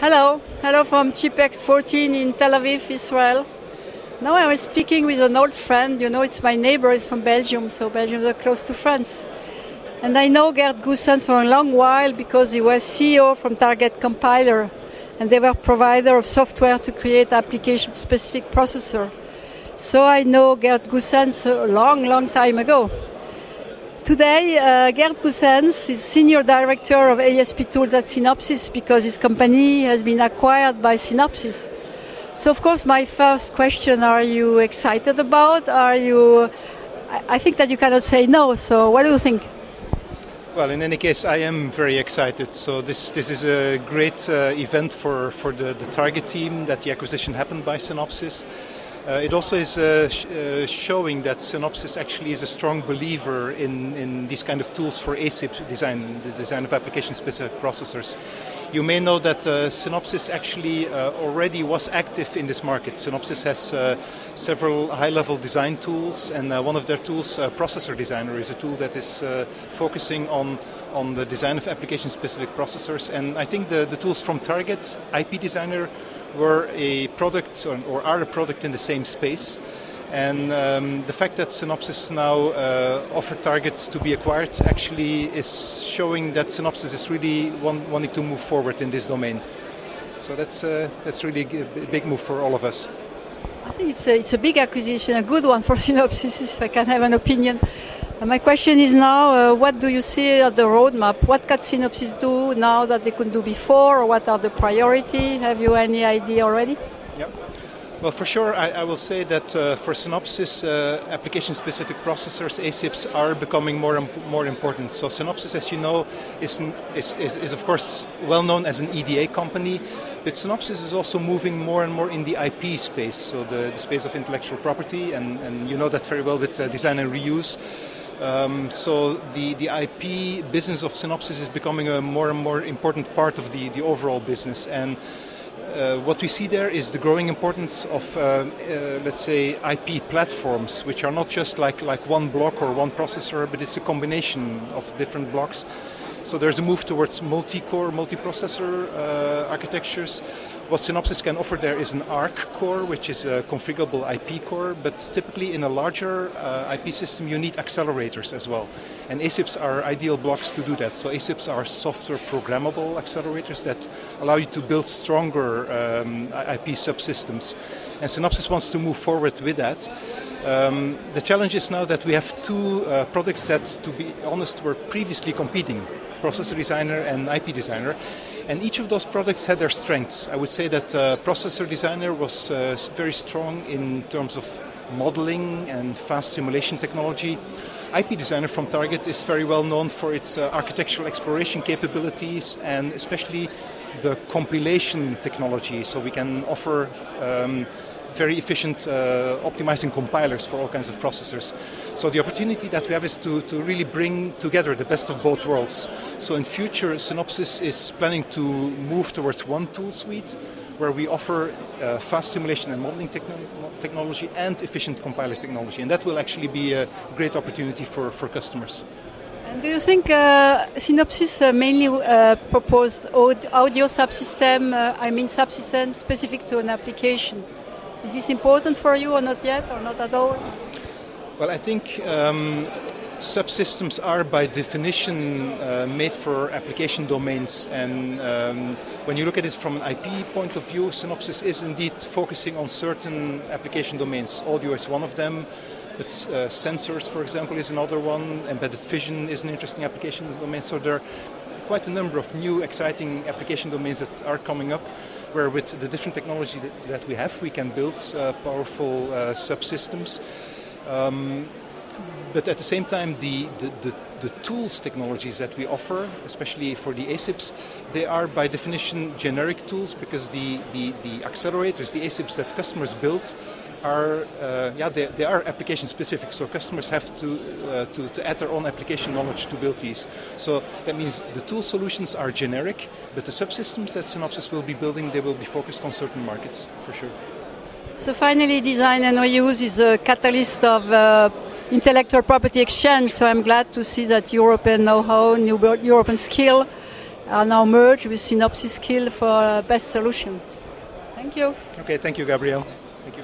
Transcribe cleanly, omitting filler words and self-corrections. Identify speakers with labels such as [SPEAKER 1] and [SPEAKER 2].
[SPEAKER 1] Hello from ChipEx 14 in Tel Aviv, Israel. Now I was speaking with an old friend, it's my neighbor, he's from Belgium, so Belgium is close to France. And I know Gert Goosens for a long while because he was CEO from Target Compiler, and they were provider of software to create application-specific processor. So I know Gert Goosens a long time ago. Today, Gert Goosens is Senior Director of ASP Tools at Synopsys because his company has been acquired by Synopsys. So, of course, my first question, are you excited about? I think that you cannot say no, so what do you think?
[SPEAKER 2] Well, in any case, I am very excited. So this is a great event for the Target team that the acquisition happened by Synopsys. It also is showing that Synopsys actually is a strong believer in these kind of tools for ASIP design, the design of application-specific processors. You may know that Synopsys actually already was active in this market. Synopsys has several high-level design tools, and one of their tools, Processor Designer, is a tool that is focusing on the design of application-specific processors. And I think the tools from Target, IP Designer, were a product or are a product in the same space. And the fact that Synopsys now offered Target to be acquired actually is showing that Synopsys is really wanting to move forward in this domain. So that's really a big move for all of us.
[SPEAKER 1] I think it's a big acquisition, a good one for Synopsys, if I can have an opinion. My question is now, what do you see at the roadmap? What can Synopsys do now that they couldn't do before, or what are the priorities? Have you any idea already?
[SPEAKER 2] Yeah. Well, for sure, I will say that for Synopsys, application-specific processors, ASIPs, are becoming more important. So Synopsys, as you know, is of course well known as an EDA company, but Synopsys is also moving more and more in the IP space, so the space of intellectual property, and you know that very well with design and reuse. So the IP business of Synopsys is becoming a more and more important part of the overall business. And what we see there is the growing importance of, let's say, IP platforms, which are not just like one block or one processor, but it's a combination of different blocks. So there's a move towards multi-core, multi-processor architectures. What Synopsys can offer there is an ARC core, which is a configurable IP core, but typically in a larger IP system you need accelerators as well. And ASIPs are ideal blocks to do that. So ASIPs are software programmable accelerators that allow you to build stronger IP subsystems. And Synopsys wants to move forward with that. The challenge is now that we have two products that, to be honest, were previously competing, Processor Designer and IP Designer, and each of those products had their strengths. I would say that Processor Designer was very strong in terms of modeling and fast simulation technology. IP Designer from Target is very well known for its architectural exploration capabilities and especially the compilation technology, so we can offer very efficient optimizing compilers for all kinds of processors. So the opportunity that we have is to really bring together the best of both worlds. So in future, Synopsys is planning to move towards one tool suite where we offer fast simulation and modeling technology and efficient compiler technology. And that will actually be a great opportunity for customers.
[SPEAKER 1] And do you think Synopsys mainly proposed audio subsystem, subsystem specific to an application? Is this important for you or not yet, or not at all?
[SPEAKER 2] Well, I think subsystems are by definition made for application domains, and when you look at it from an IP point of view, Synopsys is indeed focusing on certain application domains. Audio is one of them, but sensors, for example, is another one. Embedded vision is an interesting application domain. So there are quite a number of new exciting application domains that are coming up, where with the different technology that we have, we can build powerful subsystems. But at the same time, the tools technologies that we offer, especially for the ASIPs, they are by definition generic tools, because the accelerators, the ASIPs that customers build, are they are application specific. So customers have to add their own application knowledge to build these. So that means the tool solutions are generic, but the subsystems that Synopsys will be building, they will be focused on certain markets for sure.
[SPEAKER 1] So finally, design and reuse is a catalyst of intellectual property exchange. So I'm glad to see that European know-how, European skill are now merged with Synopsys skill for best solution. Thank you.
[SPEAKER 2] Okay, thank you, Gabrielle. Thank you.